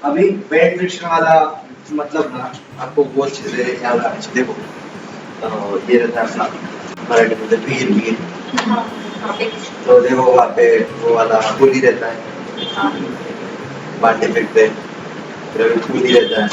अभी belt friction वाला मतलब ना आपको वो चीजें याद आनी चाहिए। देखो ये रहता है अपना मराठी में वीर वीर, तो देखो वहाँ पे वो वाला पुली रहता है, बांटे फेंकते, फिर पुली रहता है,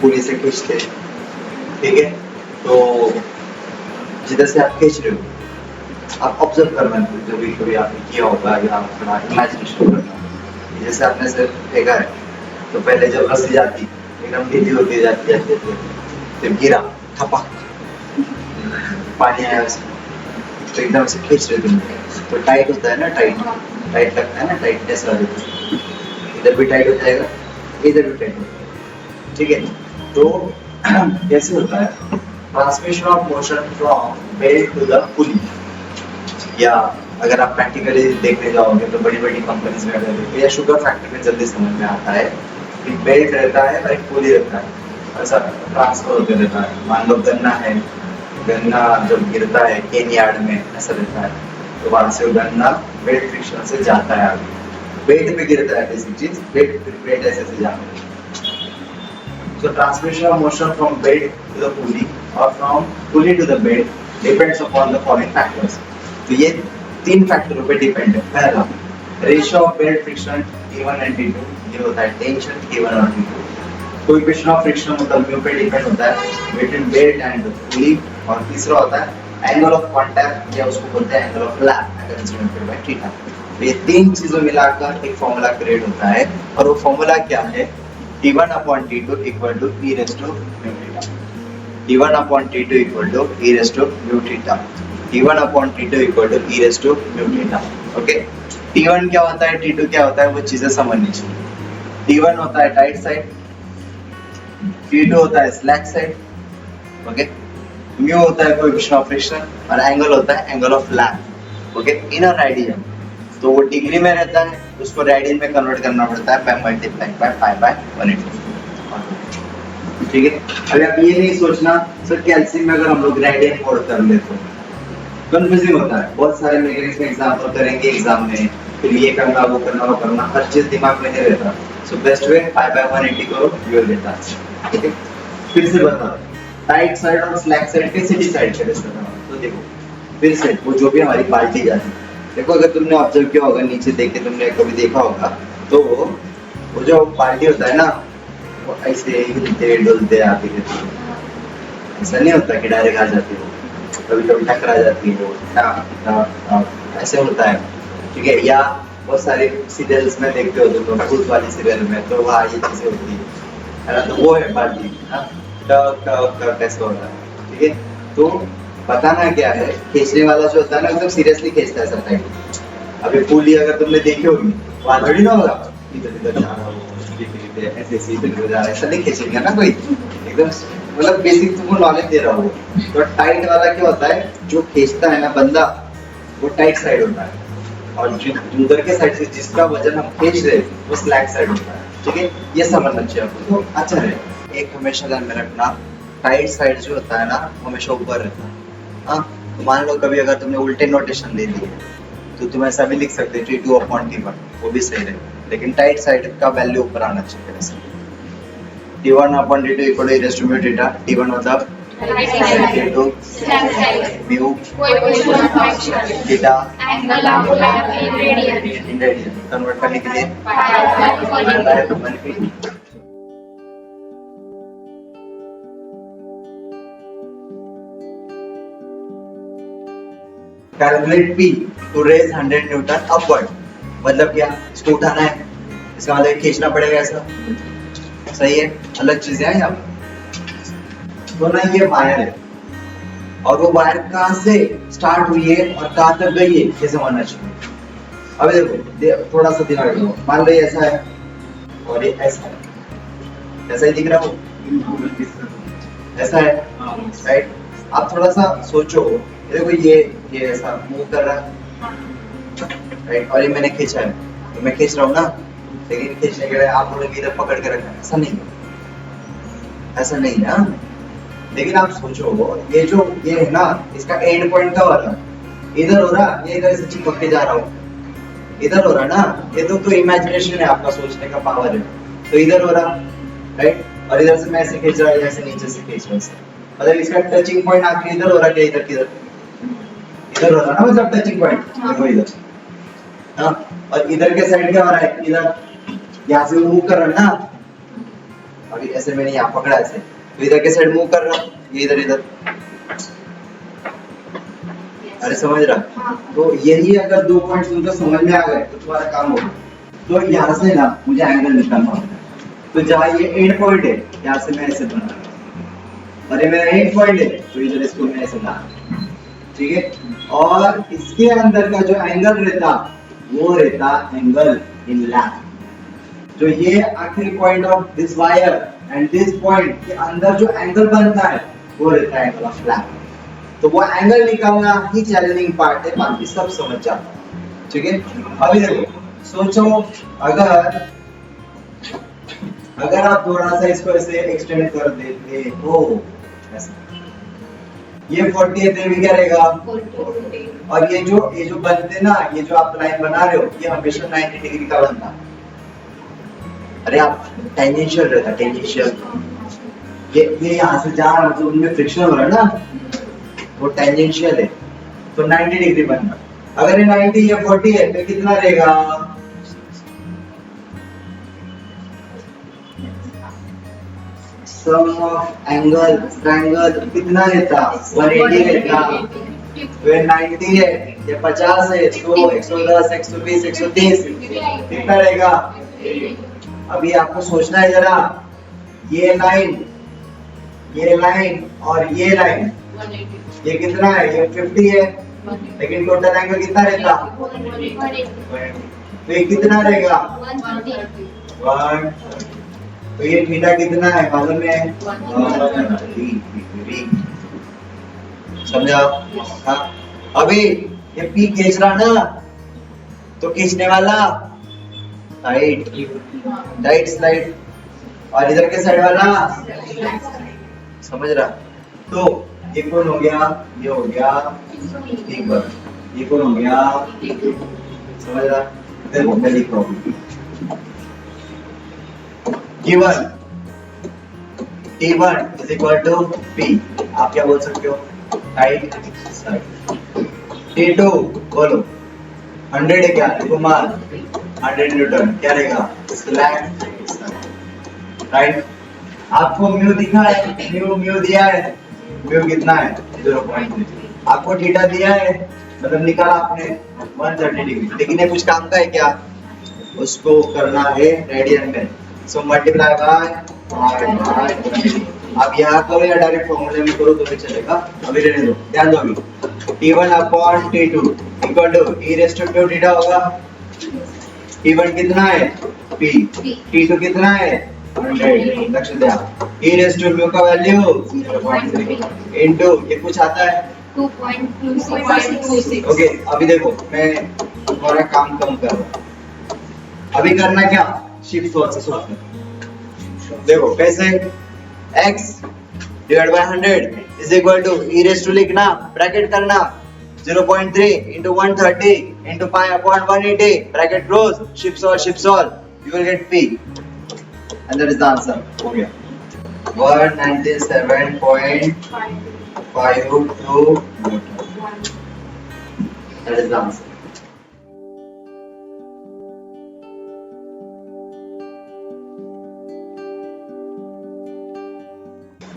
पुली से खींचते, ठीक है। तो जिधर से आप खींच रहे हो आप ऑब्जर्व करना, जो भी कभी आपने किया होगा या अपना इमेजिनेशन करना। जैसे आपने से फेंका है तो पहले जब रस्सी जाती एकदम ढीली होती जाती जाती जाती, फिर गिरा थपक, पानी आया उसमें, तो एकदम से खींच रहे तुम, तो टाइट होता है ना, टाइट टाइट लगता है ना, टाइटनेस आ जाती है, इधर भी टाइट हो जाएगा, इधर भी टाइट हो जाएगा, ठीक है। तो कैसे होता है transmission of motion from belt to the pulley, या अगर आप प्रैक्टिकली देखने जाओगे तो बड़ी बड़ी कंपनीज में अगर या शुगर फैक्ट्री में जल्दी समझ में आता है कि बेल्ट रहता है और एक पुली रहता है, ऐसा ट्रांसफर होते रहता है। मान लो गन्ना है, गन्ना जब गिरता है केन यार्ड में ऐसा रहता है, तो वहां से गन्ना बेल्ट फ्रिक्शन से जाता है आगे, बेल्ट पे गिरता है बेसिक चीज, बेल्ट ऐसे से जाता है। So transmission of motion from belt to the pulley or from pulley to the belt depends upon the following factors. तो ये तीन फैक्टरों पे डिपेंड है। पहला ratio of belt friction T1 and T2, ये होता है टेंशन T1 और T2। कोएफिशिएंट ऑफ फ्रिक्शन मतलब म्यू पे डिपेंड होता है बिटवीन बेल्ट एंड पुली, और तीसरा होता है एंगल ऑफ कांटेक्ट, या उसको बोलते हैं एंगल ऑफ लैप अगर इंस्ट्रूमेंट पे थीटा। तो ये तीन चीजों मिलाकर एक फॉर्मूला क्रिएट होता है, और वो फॉर्मूला क्या है? T1 upon T2 equal to e raised to mu theta. T1 upon T2 equal to e raised to mu theta. T1 upon T2 equal to e raised to mu theta. Okay? T1 क्या होता है, T2 क्या होता है, वो चीजें समझनी चाहिए। T1 होता है टाइट साइड, T2 होता है स्लैक साइड, ओके। म्यू होता है कोएफिशिएंट ऑफ फ्रिक्शन, और एंगल होता है angle of lap, okay, in a radian. तो वो डिग्री में रहता है, उसको रेडियन में कन्वर्ट करना पड़ता है by multiplying by pi by 180, ठीक है। अभी आप ये नहीं सोचना सर कैल्शियम में अगर हम लोग रेडियन मोड कर ले तो कंफ्यूजिंग होता है। बहुत सारे मैकेनिक्स में एग्जांपल करेंगे एग्जाम में, फिर ये करना वो करना वो करना, हर चीज दिमाग में नहीं रहता। So best way pi by 180 करो, यू विल गेट दैट, ठीक है। फिर से बता, टाइट साइड और स्लैक साइड कैसे डिसाइड करें सर? तो देखो फिर से वो जो भी हमारी बाल्टी जाती है, देखो अगर तुमने ऑब्जर्व किया होगा नीचे देख के तुमने कभी देखा होगा, तो वो जो बाल्टी होता है ना, वो ऐसे हिलते डुलते आती रहती है, ऐसा नहीं होता कि डायरेक्ट आ जाती है, कभी कभी टकरा जाती है वो, ऐसे होता है, ठीक है। या बहुत सारे सीरियल्स में देखते हो तुम, भूत वाली सीरियल में, तो वहाँ ये चीजें होती है ना, तो वो है बाल्टी, कैसे होता है, ठीक है। तो बताना क्या है, खींचने वाला जो होता है ना एकदम सीरियसली खींचता है सब टाइम। अभी पुली अगर तुमने देखी होगी, वहां थोड़ी ना होगा इधर इधर जा रहा हो, ऐसे सीधे जा रहा है, ऐसा नहीं खींचेगा ना कोई, एकदम मतलब बेसिक तुमको नॉलेज दे रहा हो। तो टाइट वाला क्या होता है, जो खींचता है ना बंदा, वो टाइट साइड होता है, और जो उधर के साइड से जिसका वजन हम खींच रहे वो स्लैक साइड होता है, ठीक है। ये समझना चाहिए आपको। तो अच्छा है, एक हमेशा ध्यान में रखना, टाइट साइड जो होता है ना हमेशा ऊपर रहता है। हाँ, तो मान लो कभी अगर तुमने उल्टे नोटेशन ले लिए तो तुम ऐसा भी लिख सकते हो T2 upon T1, वो भी सही है, लेकिन टाइट साइड का वैल्यू ऊपर आना चाहिए वैसे। T1 upon T2 equal to e raised to mu theta, T1 मतलब T2 mu theta कन्वर्ट करने के लिए calculate P to raise 100 newton upward, मतलब क्या, इसको उठाना है, इसका मतलब खींचना पड़ेगा ऐसा, सही है। अलग चीजें हैं यहाँ तो ना, ये वायर है और वो वायर कहाँ से स्टार्ट हुई है और कहाँ तक गई है ये समझना चाहिए। अब देखो थोड़ा सा दिमाग लगाओ, मान लो ये ऐसा है और ये ऐसा है, ऐसा ही दिख रहा हो, ऐसा है राइट। आप थोड़ा सा सोचो, देखो ये ऐसा मूव कर रहा है राइट, और ये मैंने खींचा है, तो मैं खींच रहा हूँ ना, लेकिन खींचने के लिए आप बोलोगे इधर पकड़ के रखना, ऐसा नहीं, ऐसा नहीं है। लेकिन आप सोचो ये जो ये है ना, इसका एंड पॉइंट कब आ रहा, इधर हो रहा, ये इधर से चिपक के जा रहा हूँ, इधर हो रहा ना, ये तो इमेजिनेशन है आपका, सोचने का पावर है, तो इधर हो रहा, राइट, और इधर से मैं ऐसे खींच रहा, ऐसे नीचे से खींच रहा, मतलब इसका टचिंग पॉइंट आखिर इधर हो रहा, क्या इधर किधर इधर हो रहा ना, मतलब टचिंग पॉइंट देखो इधर, हाँ, और इधर के साइड क्या हो रहा है, इधर यहाँ से मूव कर रहा है ना, अभी ऐसे मैंने यहाँ पकड़ा ऐसे, तो इधर के साइड मूव कर रहा, ये इधर इधर, अरे समझ रहा, तो यही अगर 2 पॉइंट्स तुमको समझ में आ गए तो तुम्हारा काम होगा। तो यहाँ से ना मुझे एंगल निकालना होगा, तो जहाँ ये एंड पॉइंट है यहाँ से मैं ऐसे बना, और ये मेरा एंड पॉइंट है तो इधर इसको मैं ऐसे बना, ठीक है, और इसके अंदर का जो एंगल रहता वो रहता एंगल इन लैम्प, जो ये आखिरी point of this wire and this point के अंदर जो एंगल बनता है वो रहता है एंगल ऑफ लैम्प। तो वो एंगल निकालना ही चैलेंजिंग पार्ट है, बाकी सब समझ जाता है, ठीक है। अभी देखो, सोचो अगर आप थोड़ा सा इसको ऐसे एक्सटेंड कर देते हो ऐसा, ये 40 है तो भी क्या रहेगा, और ये जो बनते ना, ये जो आप लाइन बना रहे हो ये हमेशा 90 डिग्री का बनता, अरे आप टेंजेंशियल रहता, टेंजेंशियल, ये यहाँ से जा रहा, मतलब उनमें फ्रिक्शन हो रहा है ना, वो टेंजेंशियल है, तो 90 डिग्री बनना। अगर ये 90 या 40 है तो कितना रहेगा, सम ऑफ एंगल ट्रायंगल कितना रहता, 180 रहता, तो 90 है, ये 50 है, 100, 110, 120, 130 कितना रहेगा। अभी आपको सोचना है जरा, ये लाइन और ये लाइन, ये कितना है, ये 50 है, लेकिन टोटल एंगल कितना रहता, तो ये कितना रहेगा 1, तो ये थीटा कितना है मालूम है, 1 समझा। हाँ, अभी ये पी खींच रहा ना, तो खींचने वाला राइट स्लाइड, और इधर के साइड वाला समझ रहा, तो ये कौन हो गया, ये हो गया ठीक बात, ये कौन हो गया, समझ रहा। देखो मैं लिख रहा हूँ, given T1 is equal to P, आप क्या बोल सकते हो, राइट साइड। T2 बोलो 100 है क्या, देखो मान 100 न्यूटन क्या रहेगा, स्लैब राइट। आपको म्यू दिखा है, म्यू दिया है, म्यू कितना है 0.3, आपको थीटा दिया है, मतलब निकाला आपने 130 डिग्री, लेकिन ये कुछ काम का है क्या, उसको करना है रेडियन में, सो मल्टीप्लाई बाय आप यहाँ करो या डायरेक्ट फॉर्मूले में करो तो भी चलेगा, अभी रहने दो, ध्यान दो। अभी T1 upon T2 equal to e raise to Q theta होगा। T1 कितना है P, T2 कितना है 100, लक्ष्य दे आप, e रेज़ टू म्यू का वैल्यू 0.3 इनटू ये कुछ आता है 2.26। ओके, अभी देखो मैं थोड़ा काम कम कर रहा हूँ, अभी करना क्या, शिफ्ट सोल्व से सॉल्व करना। देखो कैसे, x divide by 100 is equal to e raise to लिखना, ब्रैकेट करना 0.3 into 130 into pi upon 180 bracket close, shift solve, you will get p, and that is the answer. हो गया 197.52 that is the answer.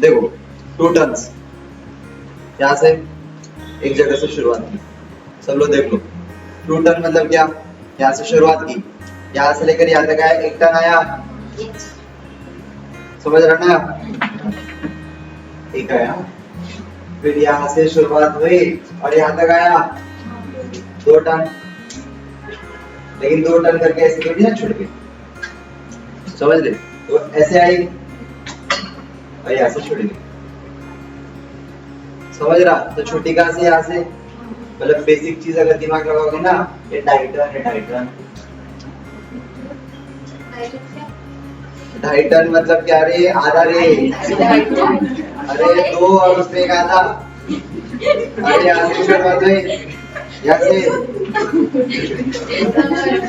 देखो 2 turns, यहाँ से एक जगह से शुरुआत की, सब लोग देख लो, 2 टर्न मतलब क्या, यहाँ से शुरुआत की, यहाँ से लेकर यहाँ तक आया, 1 टर्न आया, समझ रहा ना, ठीक आया, फिर यहाँ से शुरुआत हुई और यहाँ तक आया 2 टर्न, लेकिन 2 टर्न करके ऐसे थोड़ी ना छुट गई, समझ ले, तो ऐसे आई और यहाँ से छुट गई, समझ रहा, तो छोटी कहाँ से, यहाँ से, मतलब बेसिक चीज अगर दिमाग लगाओगे ना, ये डाइटर्न है, डाइटर्न मतलब क्या रे, आधा रे, अरे 2 और उसमें एक आधा, अरे यहाँ से शुरुआत हुई, यहाँ से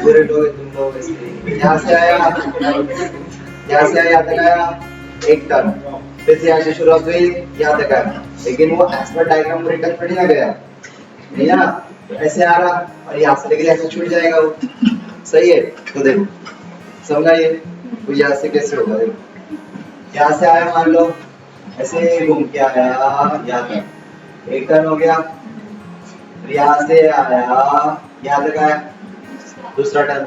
पूरे लोग तुम लोग यहाँ से आया, यहाँ से यहाँ तक आया 1 टर्न, फिर से यहाँ से शुरुआत हुई यहाँ तक आया, लेकिन वो एज पर डायग्राम रिटर्न थोड़ी ना गया, नहीं ना, तो ऐसे आ रहा और यहाँ से लेकर ऐसे छूट जाएगा वो, सही है। तो देखो समझा ये, तो यहाँ से कैसे होगा, देखो यहाँ से आया मान लो ऐसे घूम के आया यहाँ तक, 1 टर्न हो गया, यहाँ से आया यहाँ तक आया दूसरा टर्न,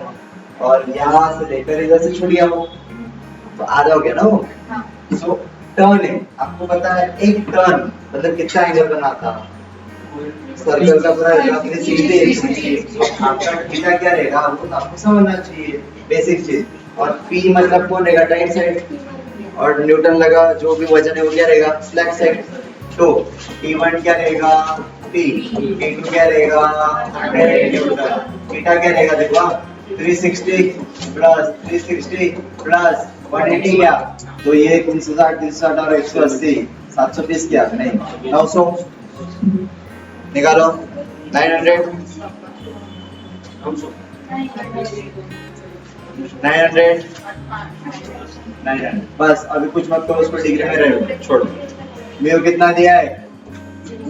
और यहाँ से लेकर इधर से छूट गया वो, तो आधा हो गया ना वो। सो टर्न है, आपको पता है 1 टर्न मतलब कितना एंगल बनाता, सर्कल का पूरा 360, आपका थीटा क्या रहेगा वो तो आपको समझना चाहिए, बेसिक चीज। और पी मतलब कौन रहेगा, टाइम साइड, और न्यूटन लगा जो भी वजन है वो क्या रहेगा, फ्लैट साइड। तो T1 क्या रहेगा P, T2 क्या रहेगा 100 न्यूटन, थीटा क्या रहेगा देखो 360 प्लस 360 प्लस 180 क्या, तो ये 360 360 और 180 720 क्या, नहीं 900 निकालो, 900 बस, अभी कुछ मत करो, उसको डिग्री में रहो, छोड़ो। म्यू कितना दिया है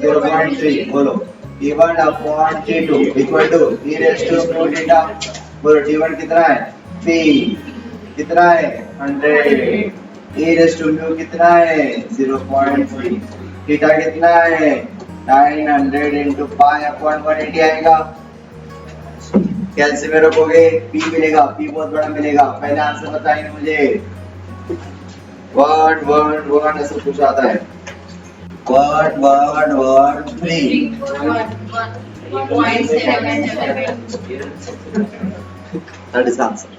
0.3, बोलो T1 upon T2 equal to e raise to mu theta, बोलो T1 कितना है, P कितना है 100, e रेज़ टू म्यू कितना है 0.3, थीटा कितना है 900 into पाई अपॉन 180 आएगा, कैलसी में रखोगे P मिलेगा, P बहुत बड़ा मिलेगा। पहले आंसर बताइए मुझे, वर्ड ऐसा कुछ आता है, वर्ड 3 that is answer।